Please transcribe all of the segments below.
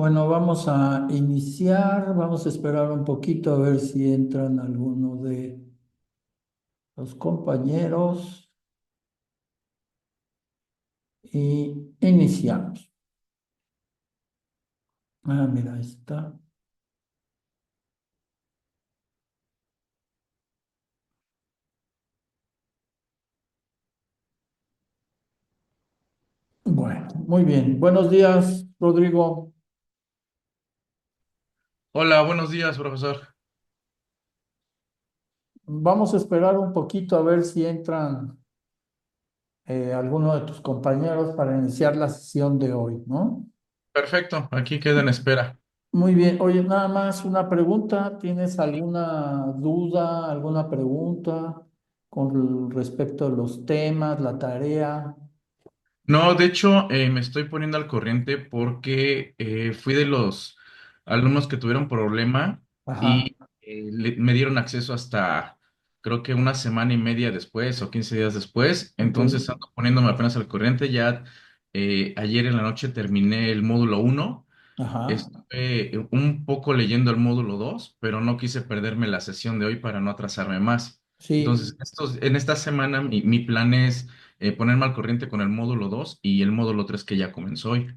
Bueno, vamos a iniciar, vamos a esperar un poquito a ver si entran algunos de los compañeros y iniciamos. Mira, ahí está. Bueno, muy bien. Buenos días, Rodrigo. Hola, buenos días, profesor. Vamos a esperar un poquito a ver si entran algunos de tus compañeros para iniciar la sesión de hoy, ¿no? Perfecto, aquí quedo en espera. Muy bien. Oye, nada más una pregunta. ¿Tienes alguna duda, alguna pregunta con respecto a los temas, la tarea? No, de hecho, me estoy poniendo al corriente porque fui de los alumnos que tuvieron problema Ajá, y me dieron acceso hasta, creo que una semana y media después o 15 días después. ok. Entonces, ando poniéndome apenas al corriente. Ya ayer en la noche terminé el módulo uno. Ajá. Estuve un poco leyendo el módulo 2, pero no quise perderme la sesión de hoy para no atrasarme más. Entonces, Sí. en esta semana mi plan es ponerme al corriente con el módulo 2 y el módulo 3 que ya comenzó hoy.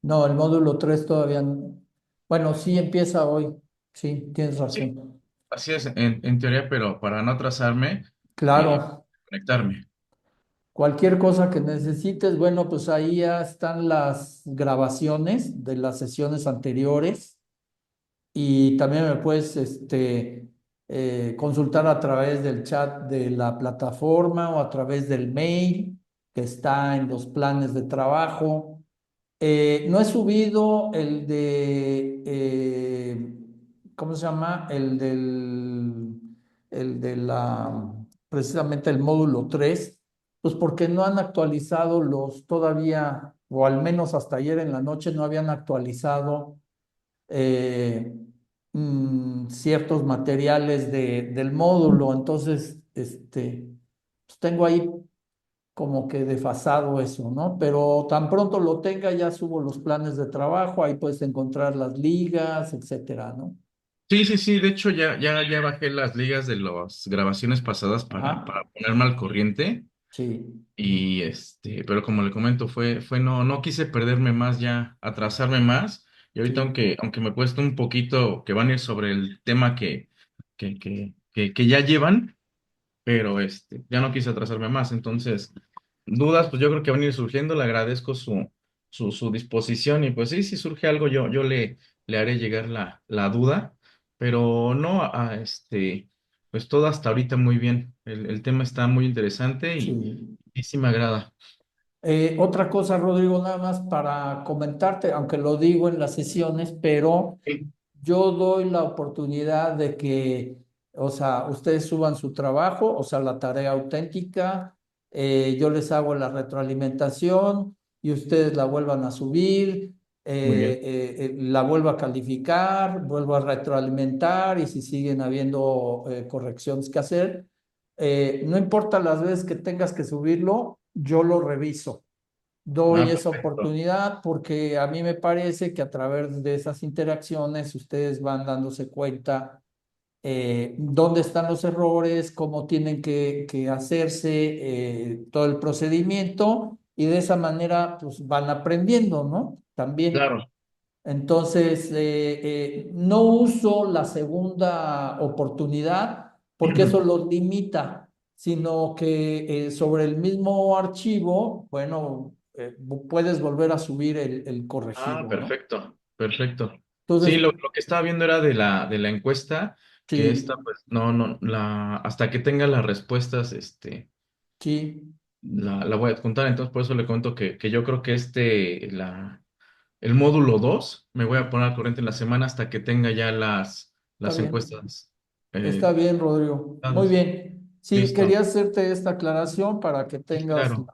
No, el módulo 3 todavía no. Bueno, sí empieza hoy. Sí, tienes Sí, razón. así es, en teoría, pero para no atrasarme, eh, Claro. conectarme. Cualquier cosa que necesites, bueno, pues ahí ya están las grabaciones de las sesiones anteriores. Y también me puedes consultar a través del chat de la plataforma o a través del mail que está en los planes de trabajo. No he subido ¿cómo se llama? El de precisamente el módulo 3 pues porque no han actualizado los todavía, o al menos hasta ayer en la noche no habían actualizado eh, ciertos materiales del módulo. Entonces, pues tengo ahí como que desfasado eso, ¿no? Pero tan pronto lo tenga, ya subo los planes de trabajo, ahí puedes encontrar las ligas, etcétera, ¿no? Sí, sí, sí, de hecho ya bajé las ligas de las grabaciones pasadas Ajá, para ponerme al corriente. sí, Y pero como le comento, no quise perderme más ya, atrasarme más. Y ahorita, sí, aunque me cuesta un poquito, que van a ir sobre el tema que ya llevan, pero ya no quise atrasarme más. Entonces, dudas, pues yo creo que van a ir surgiendo. Le agradezco su disposición. Y pues sí, si surge algo, yo le haré llegar la duda. Pero no, pues todo hasta ahorita muy bien. El tema está muy interesante sí. y sí me agrada. Otra cosa, Rodrigo, nada más para comentarte, aunque lo digo en las sesiones, pero Sí, yo doy la oportunidad de que, o sea, ustedes suban su trabajo, o sea, la tarea auténtica, yo les hago la retroalimentación y ustedes la vuelvan a subir, muy bien. la vuelvo a calificar, vuelvo a retroalimentar y si siguen habiendo correcciones que hacer, no importa las veces que tengas que subirlo, yo lo reviso. Doy Ah, esa perfecto. oportunidad porque a mí me parece que a través de esas interacciones ustedes van dándose cuenta dónde están los errores, cómo tienen que hacerse todo el procedimiento y de esa manera pues van aprendiendo, ¿no? También. Claro. Entonces, no uso la segunda oportunidad porque eso los limita, sino que sobre el mismo archivo, bueno, puedes volver a subir el Ah, corregido, ¿no? perfecto, perfecto. Sí, Entonces, lo que estaba viendo era de la encuesta, que esta, sí, pues, no, hasta que tenga las respuestas, sí, la voy a adjuntar. Entonces, por eso le cuento que yo creo que el módulo 2 me voy a poner al corriente en la semana hasta que tenga ya está las bien. encuestas Está eh, bien, Rodrigo. Muy dadas. bien. Sí, Listo. quería hacerte esta aclaración para que Sí, tengas claro.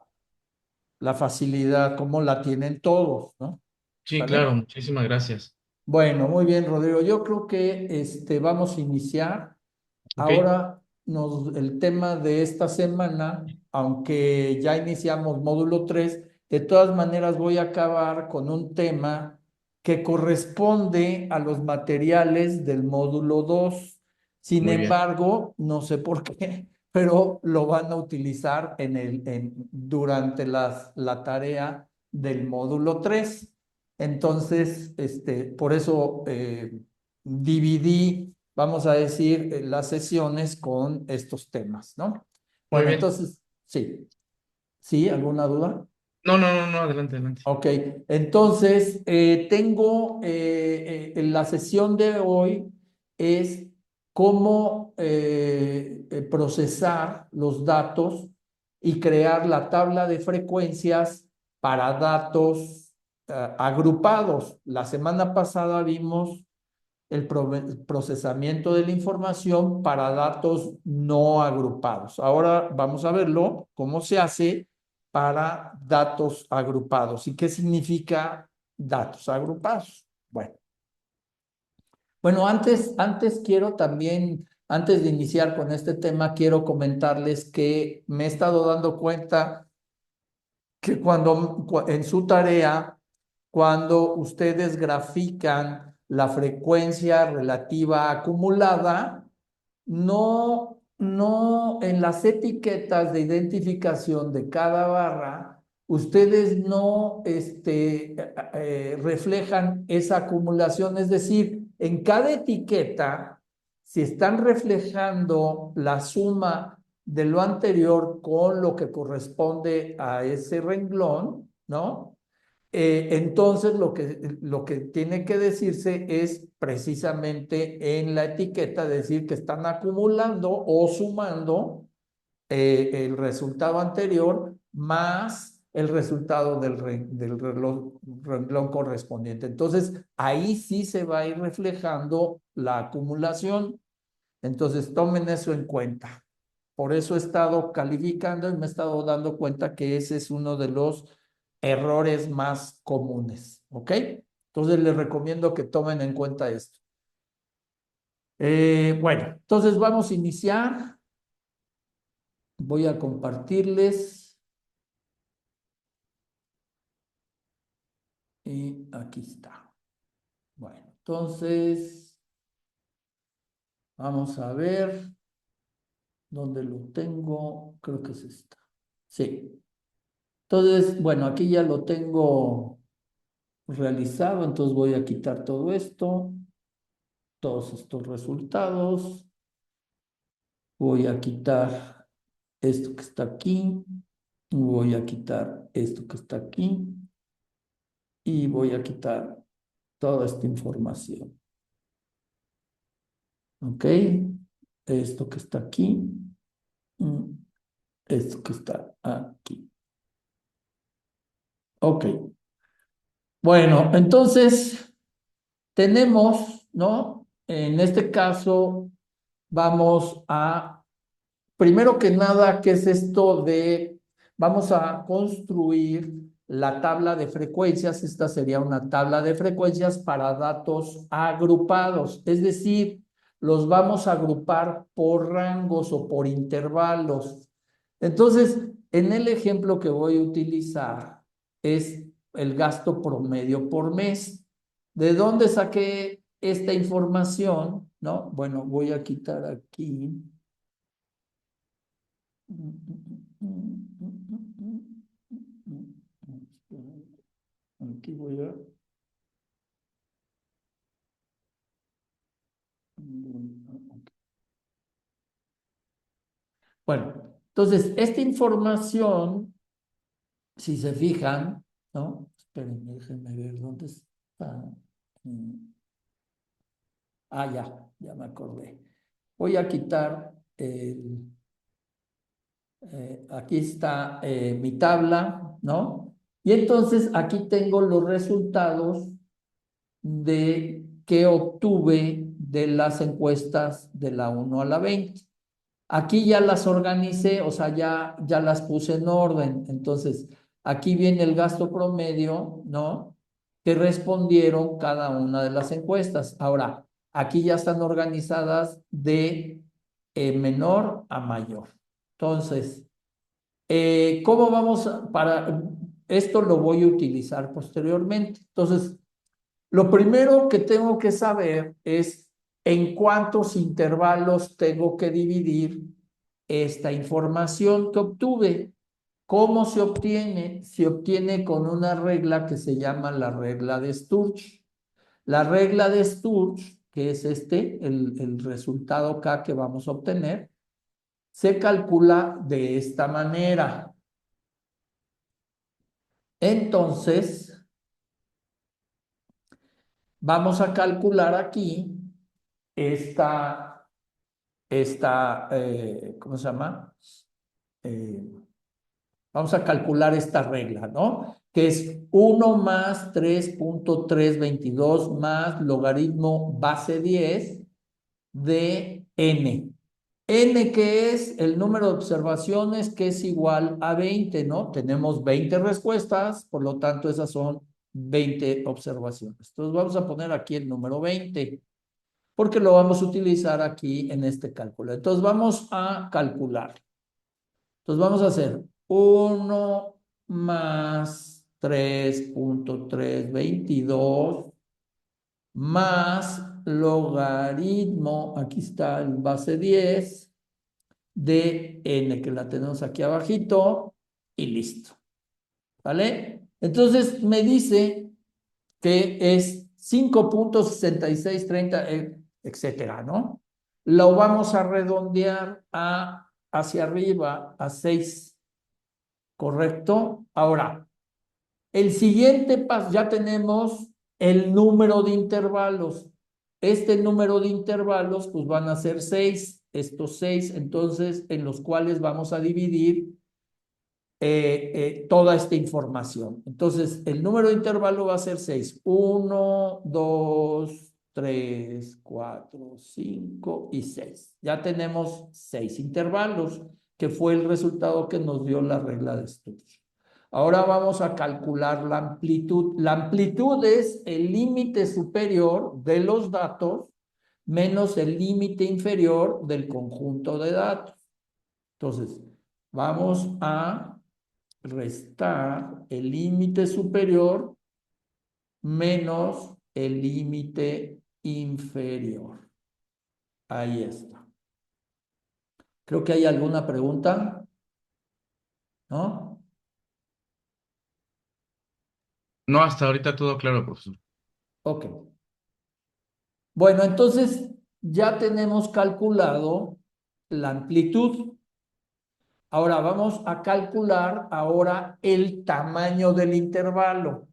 la facilidad como la tienen todos, ¿no? Sí, ¿Sale? claro. Muchísimas gracias. Bueno, muy bien, Rodrigo. Yo creo que vamos a iniciar. Ok, Ahora el tema de esta semana, aunque ya iniciamos módulo 3, de todas maneras voy a acabar con un tema que corresponde a los materiales del módulo 2. Sin Muy bien. embargo, no sé por qué, pero lo van a utilizar durante la tarea del módulo 3. Entonces, por eso dividí, vamos a decir, las sesiones con estos temas, ¿no? Muy Bueno, bien. entonces, sí. ¿Sí? ¿Alguna duda? No, no, no, no, adelante, adelante. Ok, entonces tengo la sesión de hoy es cómo procesar los datos y crear la tabla de frecuencias para datos agrupados. La semana pasada vimos el procesamiento de la información para datos no agrupados. Ahora vamos a verlo, cómo se hace para datos agrupados. ¿Y qué significa datos agrupados? Bueno, antes quiero también, antes de iniciar con este tema, quiero comentarles que me he estado dando cuenta que en su tarea, cuando ustedes grafican la frecuencia relativa acumulada, no en las etiquetas de identificación de cada barra, ustedes no reflejan esa acumulación, es decir, en cada etiqueta, si están reflejando la suma de lo anterior con lo que corresponde a ese renglón, ¿no? Entonces lo que tiene que decirse es precisamente en la etiqueta decir que están acumulando o sumando el resultado anterior más el resultado del renglón correspondiente. Entonces ahí sí se va a ir reflejando la acumulación. Entonces tomen eso en cuenta. Por eso he estado calificando y me he estado dando cuenta que ese es uno de los errores más comunes, ¿ok? Entonces les recomiendo que tomen en cuenta esto. Bueno, entonces vamos a iniciar. Voy a compartirles y aquí está. Bueno, entonces vamos a ver dónde lo tengo. Creo que es esta. Sí. Entonces, bueno, aquí ya lo tengo realizado, entonces voy a quitar todo esto, todos estos resultados, voy a quitar esto que está aquí, voy a quitar esto que está aquí y voy a quitar toda esta información. ¿Ok? Esto que está aquí, mm, esto que está aquí. Ok. Bueno, entonces tenemos, ¿no? En este caso, vamos a primero que nada, ¿qué es esto de, vamos a construir la tabla de frecuencias? Esta sería una tabla de frecuencias para datos agrupados, es decir, los vamos a agrupar por rangos o por intervalos. Entonces, en el ejemplo que voy a utilizar es el gasto promedio por mes. ¿De dónde saqué esta información? ¿No? Bueno, voy a quitar aquí. Aquí voy a... Bueno, entonces, esta información, si se fijan, ¿no? Espérenme, déjenme ver dónde está. Ya me acordé. Voy a quitar aquí está mi tabla, ¿no? Y entonces aquí tengo los resultados de que obtuve de las encuestas de la 1 a la 20. Aquí ya las organicé, o sea, ya las puse en orden. Entonces, aquí viene el gasto promedio, ¿no? Que respondieron cada una de las encuestas. Ahora, aquí ya están organizadas de menor a mayor. Entonces, ¿cómo vamos para esto lo voy a utilizar posteriormente? Entonces, Lo primero que tengo que saber es en cuántos intervalos tengo que dividir esta información que obtuve. ¿Cómo se obtiene? Se obtiene con una regla que se llama la regla de Sturge. La regla de Sturge, que es el resultado K que vamos a obtener, se calcula de esta manera. Entonces, vamos a calcular aquí ¿cómo se llama? Eh, Vamos a calcular esta regla, ¿no? Que es 1 más 3.322 más logaritmo base 10 de n. N que es el número de observaciones que es igual a 20, ¿no? Tenemos 20 respuestas, por lo tanto esas son 20 observaciones. Entonces vamos a poner aquí el número 20, porque lo vamos a utilizar aquí en este cálculo. Entonces vamos a calcular. Entonces vamos a hacer 1 más 3.322 más logaritmo, aquí está el base 10 de n, que la tenemos aquí abajito, y listo. ¿Vale? Entonces me dice que es 5.6630, etcétera, ¿no? Lo vamos a redondear hacia arriba a 6, ¿correcto? Ahora, el siguiente paso, ya tenemos el número de intervalos. Este número de intervalos, pues van a ser 6, estos 6, entonces, en los cuales vamos a dividir toda esta información. Entonces, el número de intervalo va a ser 6. 1, 2, 3, 4, 5 y 6. Ya tenemos 6 intervalos, que fue el resultado que nos dio la regla de estudio. Ahora vamos a calcular la amplitud. La amplitud es el límite superior de los datos menos el límite inferior del conjunto de datos. Entonces, vamos a restar el límite superior menos el límite inferior. Ahí está. Creo que hay alguna pregunta, ¿no? No, hasta ahorita todo claro, profesor. Ok. Bueno, entonces ya tenemos calculado la amplitud. Ahora vamos a calcular ahora el tamaño del intervalo.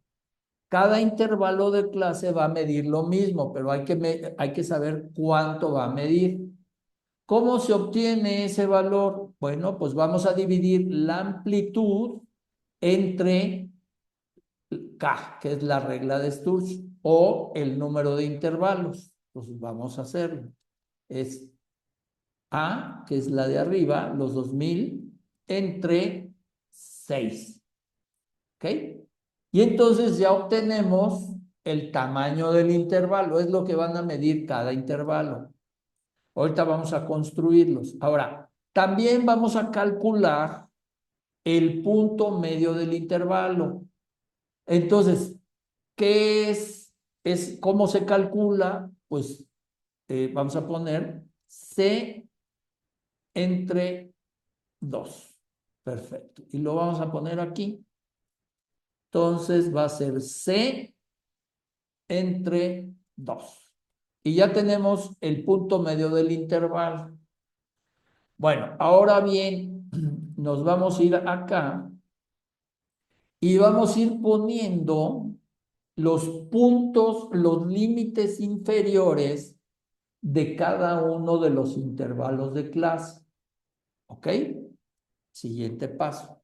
Cada intervalo de clase va a medir lo mismo, pero hay que saber cuánto va a medir. ¿Cómo se obtiene ese valor? Bueno, pues vamos a dividir la amplitud entre K, que es la regla de Sturge, o el número de intervalos. Entonces vamos a hacerlo. Es A, que es la de arriba, los 2000, entre 6. ¿Ok? Y entonces ya obtenemos el tamaño del intervalo, es lo que van a medir cada intervalo. Ahorita vamos a construirlos. Ahora, también vamos a calcular el punto medio del intervalo. Entonces, ¿qué es cómo se calcula? Pues vamos a poner C entre 2. Perfecto. Y lo vamos a poner aquí. Entonces va a ser C entre 2. Y ya tenemos el punto medio del intervalo. Bueno, ahora bien, nos vamos a ir acá y vamos a ir poniendo los puntos, los límites inferiores de cada uno de los intervalos de clase. ¿Ok? Siguiente paso.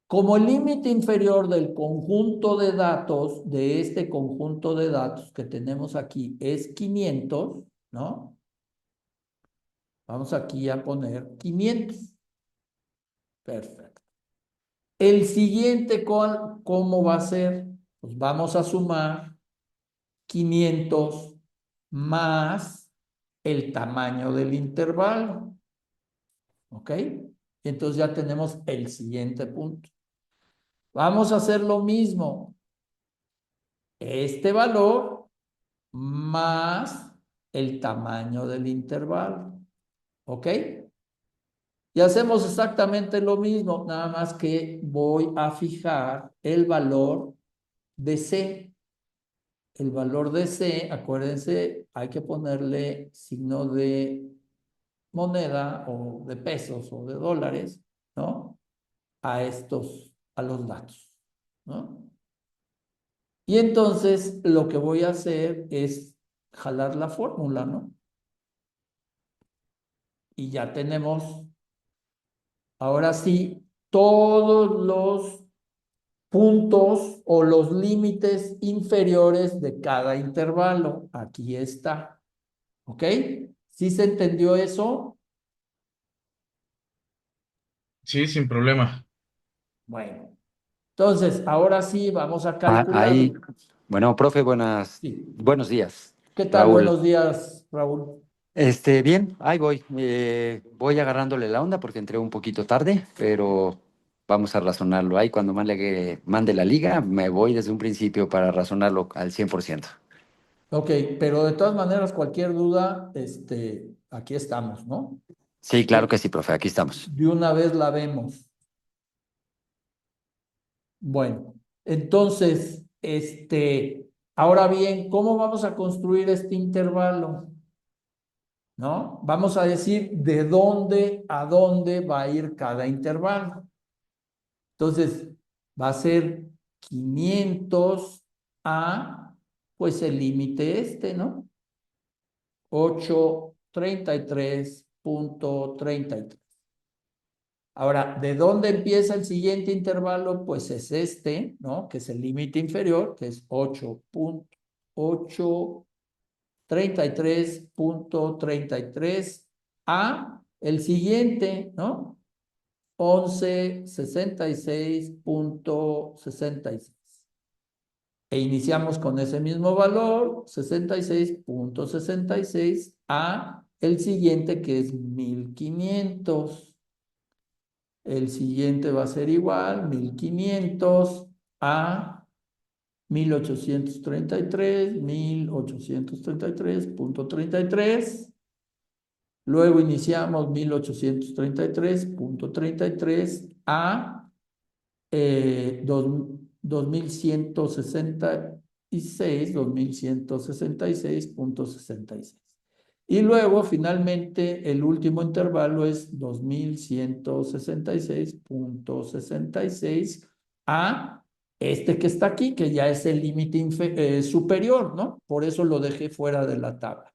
Como el límite inferior del conjunto de datos, de este conjunto de datos que tenemos aquí, es 500, ¿no? Vamos aquí a poner 500. Perfecto. El siguiente, ¿cómo va a ser? Pues vamos a sumar 500 más el tamaño del intervalo. ¿Ok? Y entonces ya tenemos el siguiente punto. Vamos a hacer lo mismo. Este valor más el tamaño del intervalo. ¿Ok? Y hacemos exactamente lo mismo, nada más que voy a fijar el valor de C. El valor de C, acuérdense, hay que ponerle signo de moneda o de pesos o de dólares, ¿no? A los datos, ¿no? Y entonces lo que voy a hacer es jalar la fórmula, ¿no? Y ya tenemos, ahora sí, todos los puntos o los límites inferiores de cada intervalo. Aquí está. ¿Ok? ¿Sí se entendió eso? Sí, sin problema. Bueno, entonces ahora sí vamos a Ah, calcular. ahí, bueno, profe, Sí. buenos días, ¿Qué tal? Raúl. Buenos días, Raúl. Bien, ahí voy. Voy agarrándole la onda porque entré un poquito tarde, pero vamos a razonarlo. Ahí cuando mande la liga, me voy desde un principio para razonarlo al 100%. Ok, pero de todas maneras, cualquier duda, aquí estamos, ¿no? Sí, claro De, que sí, profe, aquí estamos. de una vez la vemos. Bueno, entonces, ahora bien, ¿cómo vamos a construir este intervalo? ¿No? Vamos a decir de dónde a dónde va a ir cada intervalo. Entonces, va a ser 500 a, pues el límite ¿no? 833.33. Ahora, ¿de dónde empieza el siguiente intervalo? Pues es ¿no? Que es el límite inferior, que es 8.833.33 a el siguiente, ¿no? 1166.66. E iniciamos con ese mismo valor, 66.66 a el siguiente que es 1500. El siguiente va a ser igual, 1500 a 1833.33. Luego iniciamos 1833.33 a 2166.66. Y luego, finalmente, el último intervalo es 2166.66 a que está aquí, que ya es el límite superior, ¿no? Por eso lo dejé fuera de la tabla.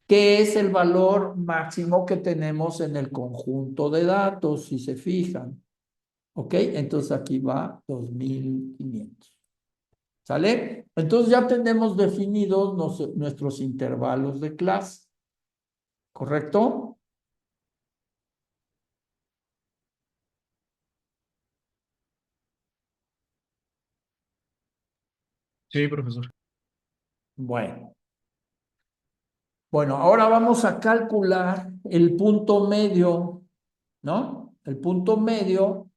¿Qué es el valor máximo que tenemos en el conjunto de datos, si se fijan? ¿Ok? Entonces aquí va 2500. ¿Sale? Entonces ya tenemos definidos nuestros intervalos de clase. ¿Correcto? Sí, profesor. Bueno. Bueno, ahora vamos a calcular el punto medio, ¿no? El punto medio,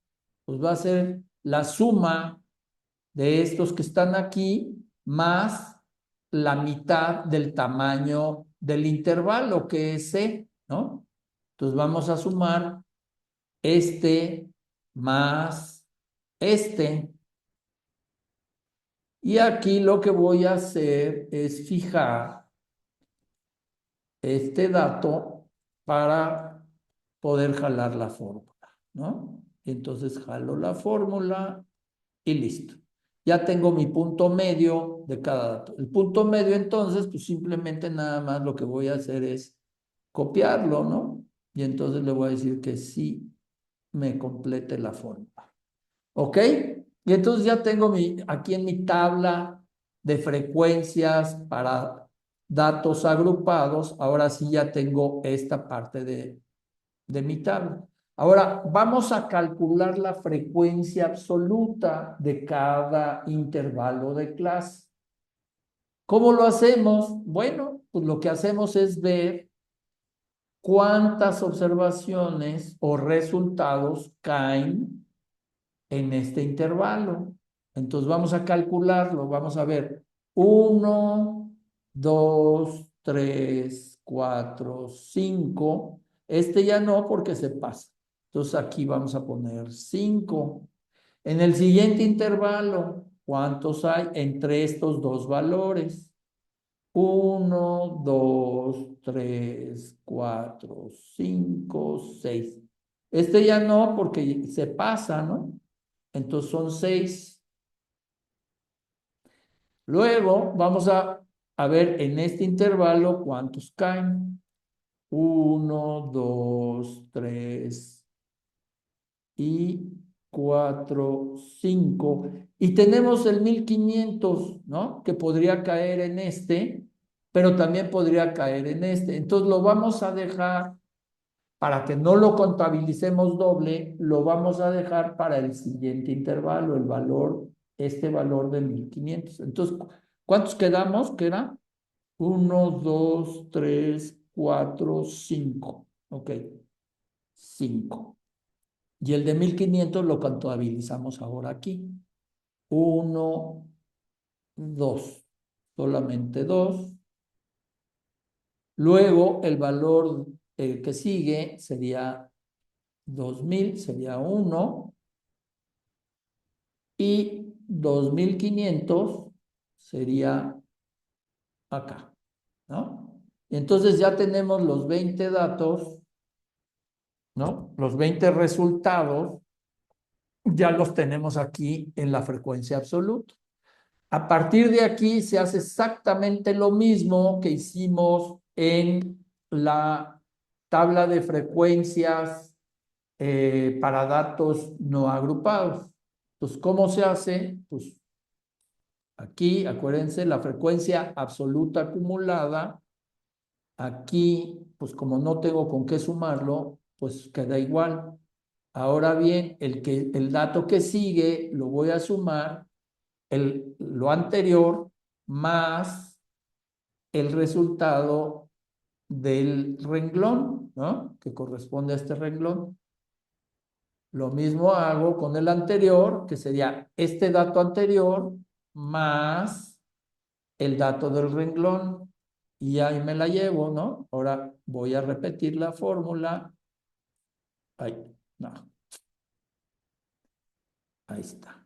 pues va a ser la suma de estos que están aquí más la mitad del tamaño del intervalo, que es C, ¿no? Entonces vamos a sumar más este. Y aquí lo que voy a hacer es fijar este dato para poder jalar la fórmula, ¿no? Entonces jalo la fórmula y listo. Ya tengo mi punto medio de cada dato. El punto medio entonces, pues simplemente nada más lo que voy a hacer es copiarlo, ¿no? Y entonces le voy a decir que sí me complete la fórmula. ¿Ok? Y entonces ya tengo aquí en mi tabla de frecuencias para datos agrupados, ahora sí ya tengo esta parte de mi tabla. Ahora vamos a calcular la frecuencia absoluta de cada intervalo de clase. ¿Cómo lo hacemos? Bueno, pues lo que hacemos es ver cuántas observaciones o resultados caen en este intervalo. Entonces vamos a calcularlo, vamos a ver 1, 2, 3, 4, 5. Este ya no porque se pasa. Entonces aquí vamos a poner 5. En el siguiente intervalo, ¿cuántos hay entre estos dos valores? 1, 2, 3, 4, 5, 6. Este ya no porque se pasa, ¿no? Entonces son 6. Luego vamos a ver en este intervalo cuántos caen. 1, 2, 3 y 4, 5. Y tenemos el 1500, ¿no? Que podría caer en este, pero también podría caer en este. Entonces lo vamos a dejar, para que no lo contabilicemos doble, lo vamos a dejar para el siguiente intervalo, el valor, este valor de 1500. Entonces, ¿cuántos quedamos? ¿Qué era? 1, 2, 3, 4, 5. Ok, 5. Y el de 1500 lo contabilizamos ahora aquí. 1, 2. Solamente 2. Luego el valor que sigue sería 2000, sería 1. Y 2500 sería acá, ¿no? Entonces ya tenemos los 20 datos, ¿no? Los 20 resultados ya los tenemos aquí en la frecuencia absoluta. A partir de aquí se hace exactamente lo mismo que hicimos en la tabla de frecuencias para datos no agrupados. Entonces, ¿cómo se hace? Pues aquí, acuérdense, la frecuencia absoluta acumulada. Aquí, pues como no tengo con qué sumarlo, pues queda igual. Ahora bien, el dato que sigue lo voy a sumar lo anterior más el resultado del renglón, ¿no? Que corresponde a este renglón. Lo mismo hago con el anterior, que sería este dato anterior más el dato del renglón. Y ahí me la llevo, ¿no? Ahora voy a repetir la fórmula. Ahí, no. Ahí está.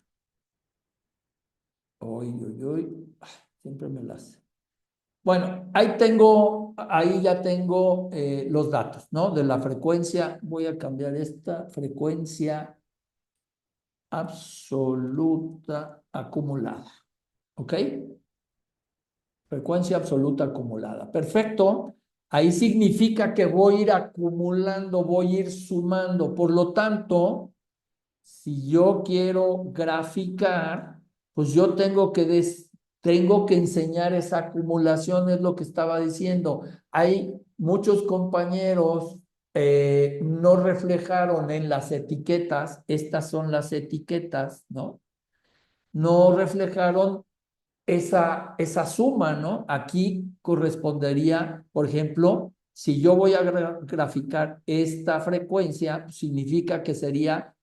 Uy, uy, uy. Siempre me la hace. Bueno, ahí ya tengo los datos, ¿no? De la frecuencia. Voy a cambiar esta frecuencia absoluta acumulada. ¿Ok? Frecuencia absoluta acumulada. Perfecto. Ahí significa que voy a ir acumulando, voy a ir sumando. Por lo tanto, si yo quiero graficar, pues yo tengo que enseñar esa acumulación, es lo que estaba diciendo. Hay muchos compañeros no reflejaron en las etiquetas, estas son las etiquetas, ¿no? No reflejaron esa suma, ¿no? Aquí correspondería, por ejemplo, si yo voy a graficar esta frecuencia, significa que sería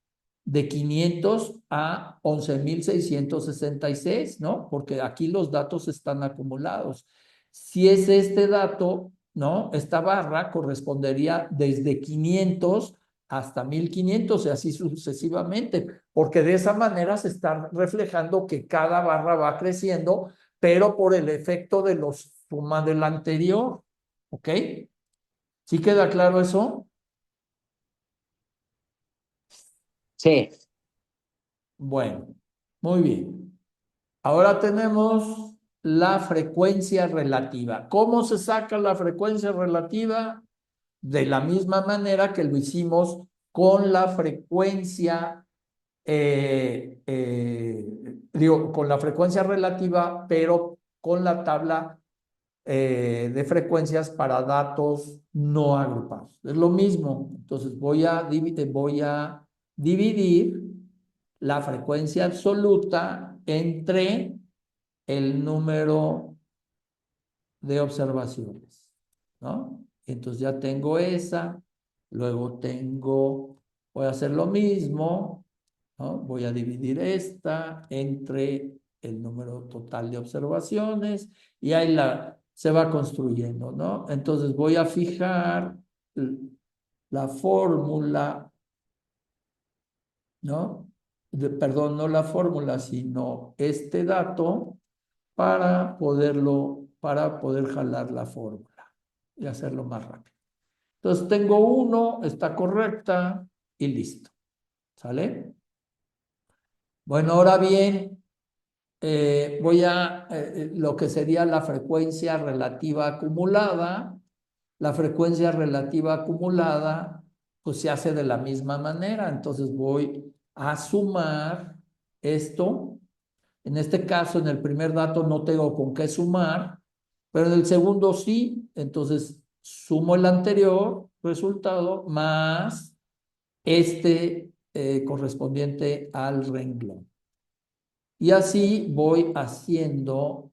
de 500 a 11,666, ¿no? Porque aquí los datos están acumulados. Si es este dato, ¿no? Esta barra correspondería desde 500 hasta 1500 y así sucesivamente, porque de esa manera se está reflejando que cada barra va creciendo, pero por el efecto de los sumas del anterior, ¿ok? ¿Sí queda claro eso? Sí. Bueno, muy bien. Ahora tenemos la frecuencia relativa. ¿Cómo se saca la frecuencia relativa? De la misma manera que lo hicimos con la frecuencia, con la frecuencia relativa, pero con la tabla de frecuencias para datos no agrupados. Es lo mismo. Entonces voy a dividir la frecuencia absoluta entre el número de observaciones, ¿no? Entonces ya tengo esa, luego voy a hacer lo mismo, ¿no? Voy a dividir esta entre el número total de observaciones y ahí se va construyendo, ¿no? Entonces voy a fijar la fórmula, ¿no? Perdón, no la fórmula, sino este dato para poder jalar la fórmula y hacerlo más rápido. Entonces tengo 1, está correcta y listo. ¿Sale? Bueno, ahora bien, voy a lo que sería la frecuencia relativa acumulada. La frecuencia relativa acumulada, pues se hace de la misma manera. Entonces voy a sumar esto. En este caso, en el primer dato no tengo con qué sumar, pero en el segundo sí. Entonces sumo el anterior resultado más este correspondiente al renglón. Y así voy haciendo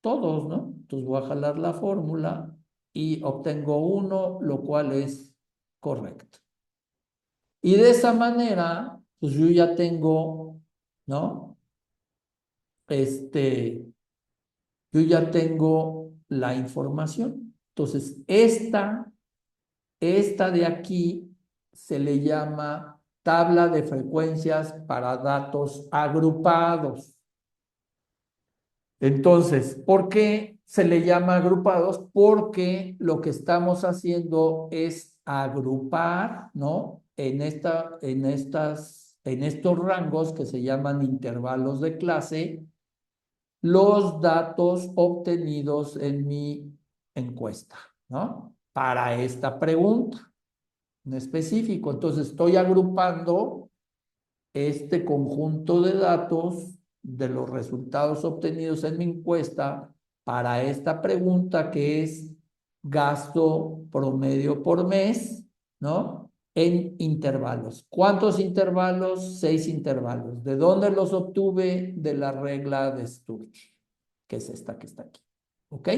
todos, ¿no? Entonces voy a jalar la fórmula y obtengo 1, lo cual es correcto. Y de esa manera, pues yo ya tengo, ¿no? Yo ya tengo la información. Entonces, esta de aquí se le llama tabla de frecuencias para datos agrupados. Entonces, ¿por qué se le llama agrupados? Porque lo que estamos haciendo es agrupar, ¿no? En estos rangos que se llaman intervalos de clase, los datos obtenidos en mi encuesta, ¿no? Para esta pregunta en específico. Entonces, estoy agrupando este conjunto de datos de los resultados obtenidos en mi encuesta para esta pregunta que es gasto promedio por mes, ¿no? En intervalos. ¿Cuántos intervalos? 6 intervalos. ¿De dónde los obtuve? De la regla de Sturge, que es esta que está aquí. ¿Ok?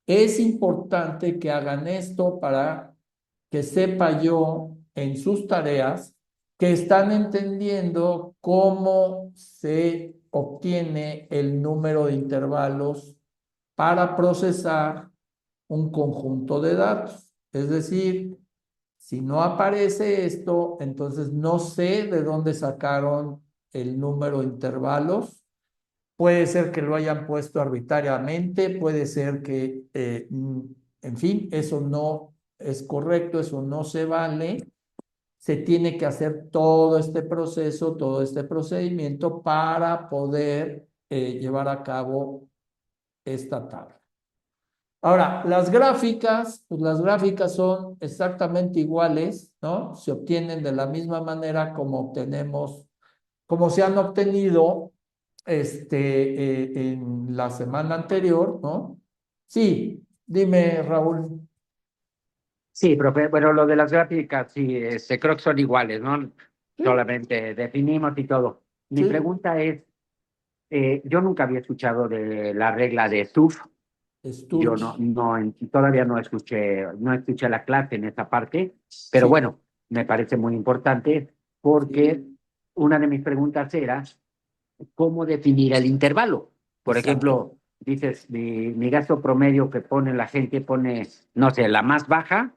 Es importante que hagan esto para que sepa yo en sus tareas que están entendiendo cómo se obtiene el número de intervalos para procesar un conjunto de datos. Es decir, si no aparece esto, entonces no sé de dónde sacaron el número de intervalos. Puede ser que lo hayan puesto arbitrariamente, puede ser que, en fin, eso no es correcto, eso no se vale. Se tiene que hacer todo este proceso, todo este procedimiento para poder llevar a cabo esta tabla. Ahora, pues las gráficas son exactamente iguales, ¿no? Se obtienen de la misma manera como se han obtenido en la semana anterior, ¿no? Sí, dime, Raúl. Sí, profe, bueno, lo de las gráficas, sí, creo que son iguales, ¿no? Sí, Solamente definimos y todo. Mi sí, pregunta es, yo nunca había escuchado de la regla de SUF, yo Sturge. todavía no escuché la clase en esa parte, pero Sí, bueno, me parece muy importante porque una de mis preguntas era, ¿cómo definir el intervalo? Por exacto. ejemplo, dices, mi gasto promedio que pone la gente pone, no sé, la más baja,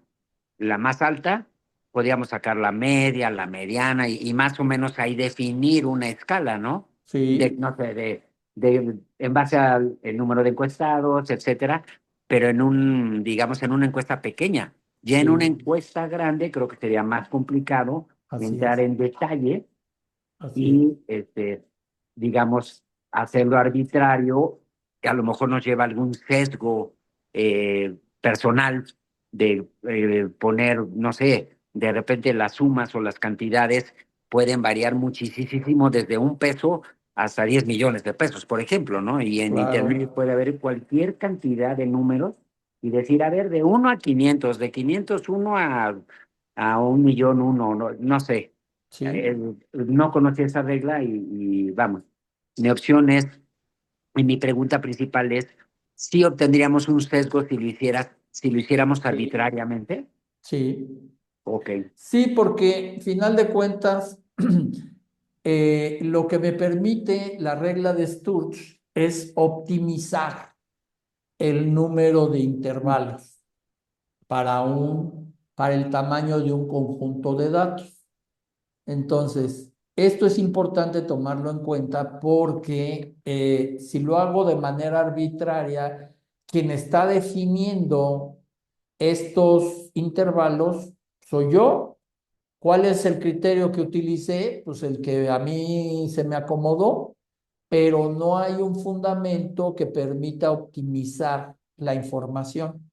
la más alta, podríamos sacar la media, la mediana y más o menos ahí definir una escala, ¿no? Sí, No sé, en base al el número de encuestados, etcétera, pero digamos, en una encuesta pequeña. Ya en una sí, encuesta grande creo que sería más complicado así entrar es, en detalle así es. y, digamos, hacerlo arbitrario, que a lo mejor nos lleva a algún sesgo personal de poner, no sé, de repente las sumas o las cantidades pueden variar muchísimo desde $1 hasta 10 millones de pesos, por ejemplo, ¿no? Y en Internet Claro, puede haber cualquier cantidad de números y decir, a ver, de 1 a 500, de 501 a 1.000.001, no sé. sí, No conocía esa regla y vamos, mi opción es, y mi pregunta principal es, ¿si obtendríamos un sesgo si lo hiciéramos arbitrariamente? sí. Ok, Sí, porque final de cuentas, lo que me permite la regla de Sturge es optimizar el número de intervalos para el tamaño de un conjunto de datos. Entonces, esto es importante tomarlo en cuenta porque si lo hago de manera arbitraria, quien está definiendo estos intervalos soy yo. ¿Cuál es el criterio que utilicé? Pues el que a mí se me acomodó, pero no hay un fundamento que permita optimizar la información,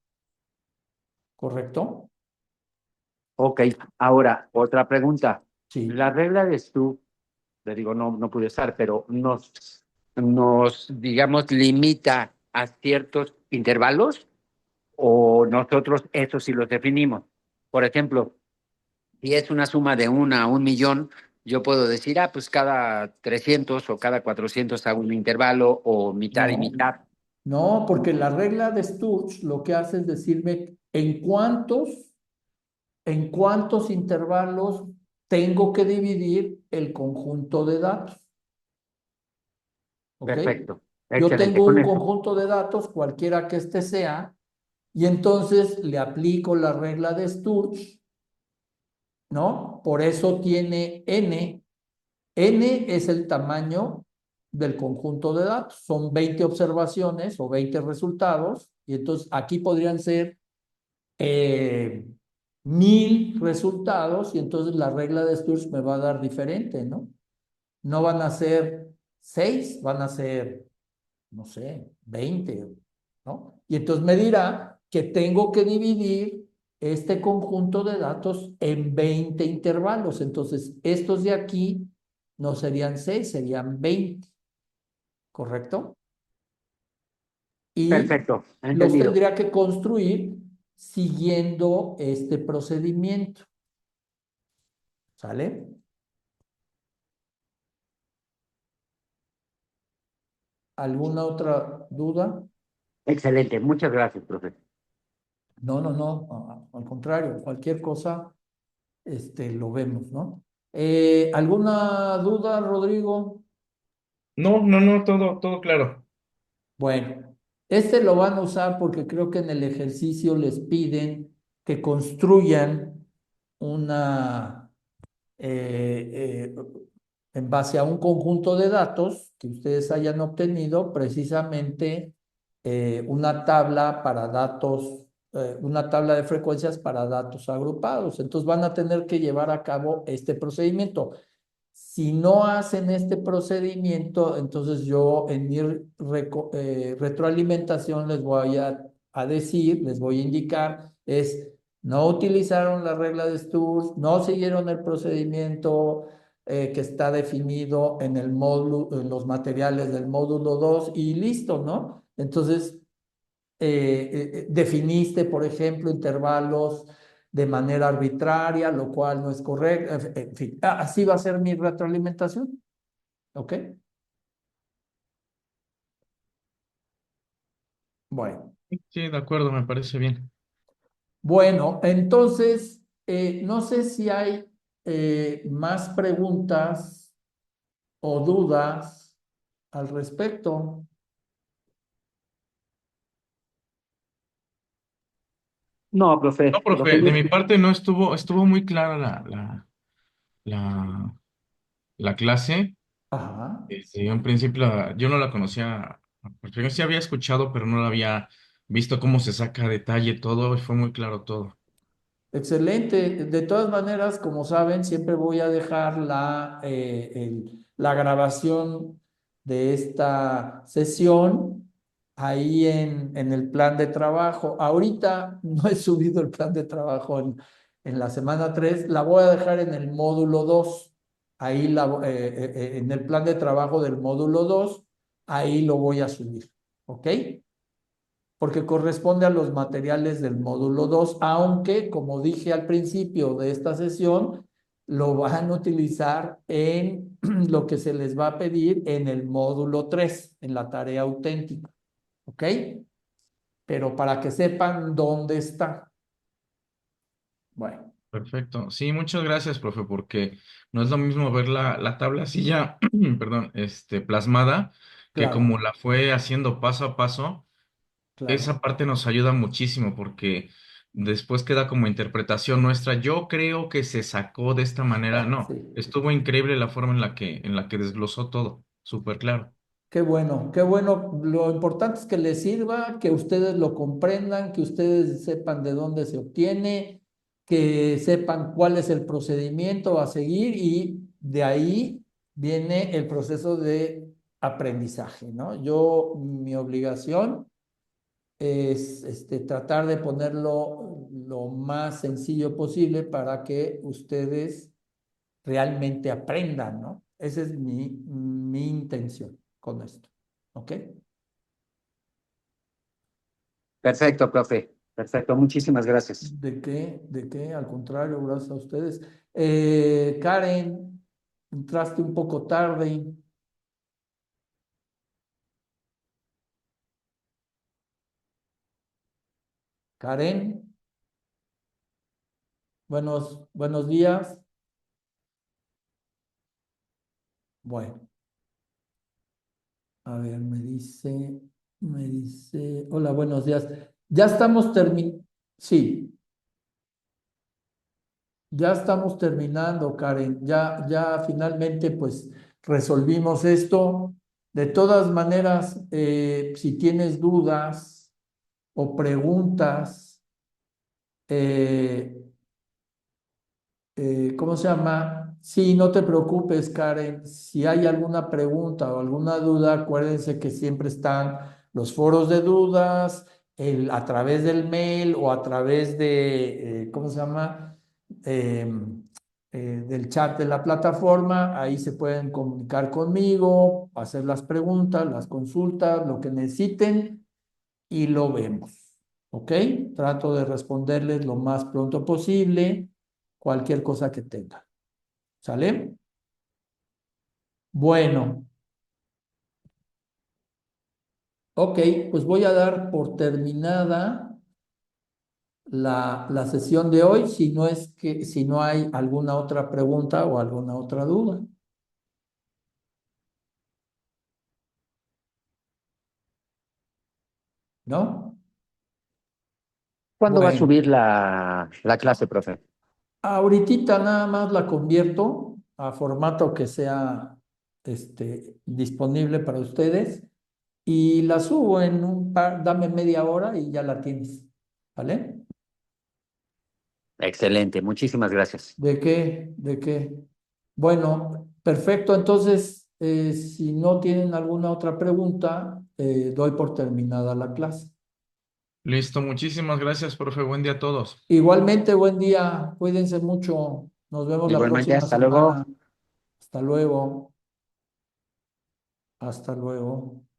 ¿correcto? Ok, ahora, otra pregunta. Sí. La regla de Stu, le digo, no pude estar, pero digamos, limita a ciertos intervalos o nosotros eso sí los definimos. Por ejemplo, si es una suma de 1 a 1 millón, yo puedo decir, pues cada 300 o cada 400 hago un intervalo o mitad y No, mitad. no, porque la regla de Sturge lo que hace es decirme en cuántos intervalos tengo que dividir el conjunto de datos. ¿Ok? Perfecto, Yo excelente. tengo Con un esto. conjunto de datos, cualquiera que éste sea, y entonces le aplico la regla de Sturge, ¿no? Por eso tiene n. N es el tamaño del conjunto de datos. Son 20 observaciones o 20 resultados, y entonces aquí podrían ser 1000 resultados, y entonces la regla de Sturge me va a dar diferente, ¿no? No van a ser 6, van a ser, no sé, 20, ¿no? Y entonces me dirá que tengo que dividir este conjunto de datos en 20 intervalos. Entonces, estos de aquí no serían 6, serían 20, ¿correcto? Y Perfecto, los entendido. tendría que construir siguiendo este procedimiento, ¿sale? ¿Alguna otra duda? Excelente, muchas gracias, profesor. No, no, no, al contrario, cualquier cosa, lo vemos, ¿no? ¿Alguna duda, Rodrigo? No, no, no, todo claro. Bueno, este lo van a usar porque creo que en el ejercicio les piden que construyan una, eh, eh, en base a un conjunto de datos que ustedes hayan obtenido, precisamente una tabla para datos, una tabla de frecuencias para datos agrupados. Entonces van a tener que llevar a cabo este procedimiento. Si no hacen este procedimiento, entonces yo en mi retroalimentación les voy a decir, les voy a indicar, no utilizaron la regla de Sturge, no siguieron el procedimiento que está definido en el módulo, en los materiales del módulo 2 y listo, ¿no? Entonces, definiste, por ejemplo, intervalos de manera arbitraria, lo cual no es correcto. En fin, así va a ser mi retroalimentación. ¿Ok? Bueno. Sí, de acuerdo, me parece bien. Bueno, entonces, no sé si hay más preguntas o dudas al respecto. No, No, profe, lo que profe, yo... de mi parte no estuvo muy clara la, la clase. Ajá. Yo en principio yo no la conocía, porque yo sí había escuchado, pero no la había visto cómo se saca a detalle todo, y fue muy claro todo. Excelente. De todas maneras, como saben, siempre voy a dejar la grabación de esta sesión ahí en el plan de trabajo. Ahorita no he subido el plan de trabajo en la semana 3. La voy a dejar en el módulo 2. Ahí en el plan de trabajo del módulo 2, ahí lo voy a subir. ¿Ok? Porque corresponde a los materiales del módulo 2, aunque, como dije al principio de esta sesión, lo van a utilizar en lo que se les va a pedir en el módulo 3, en la tarea auténtica. ¿Ok? Pero para que sepan dónde está. Bueno, Perfecto. Sí, muchas gracias, profe, porque no es lo mismo ver la tabla así ya, perdón, plasmada, que como claro. la fue haciendo paso a paso, esa claro. parte nos ayuda muchísimo porque después queda como interpretación nuestra. Yo creo que se sacó de esta manera. No, Sí. estuvo increíble la forma en la que desglosó todo. Súper claro. Qué bueno, qué bueno. Lo importante es que les sirva, que ustedes lo comprendan, que ustedes sepan de dónde se obtiene, que sepan cuál es el procedimiento a seguir y de ahí viene el proceso de aprendizaje, ¿no? Mi obligación es tratar de ponerlo lo más sencillo posible para que ustedes realmente aprendan, ¿no? Esa es mi intención con esto, ¿ok? Perfecto, profe. Perfecto, muchísimas gracias. ¿De qué? ¿De qué? Al contrario, gracias a ustedes. Karen, entraste un poco tarde. Karen, buenos días. Bueno, a ver, hola, buenos días. Ya estamos terminando, sí, ya estamos terminando, Karen. Ya finalmente, pues, resolvimos esto. De todas maneras, si tienes dudas o preguntas, eh, ¿cómo se llama? Sí, no te preocupes, Karen. Si hay alguna pregunta o alguna duda, acuérdense que siempre están los foros de dudas, a través del mail o a través de, ¿cómo se llama? Del chat de la plataforma. Ahí se pueden comunicar conmigo, hacer las preguntas, las consultas, lo que necesiten y lo vemos. ¿Ok? Trato de responderles lo más pronto posible cualquier cosa que tengan. ¿Sale? Bueno, ok, pues voy a dar por terminada la sesión de hoy, si no hay alguna otra pregunta o alguna otra duda, ¿no? ¿Cuándo va a Bueno, subir la clase, profe? ahorita nada más la convierto a formato que sea disponible para ustedes y la subo en dame media hora y ya la tienes, ¿vale? Excelente, muchísimas gracias. ¿De qué? ¿De qué? Bueno, perfecto. Entonces, si no tienen alguna otra pregunta, doy por terminada la clase. Listo, muchísimas gracias, profe. Buen día a todos. Igualmente, buen día. Cuídense mucho. Nos vemos la Igualmente, próxima hasta luego. semana. Hasta luego. Hasta luego.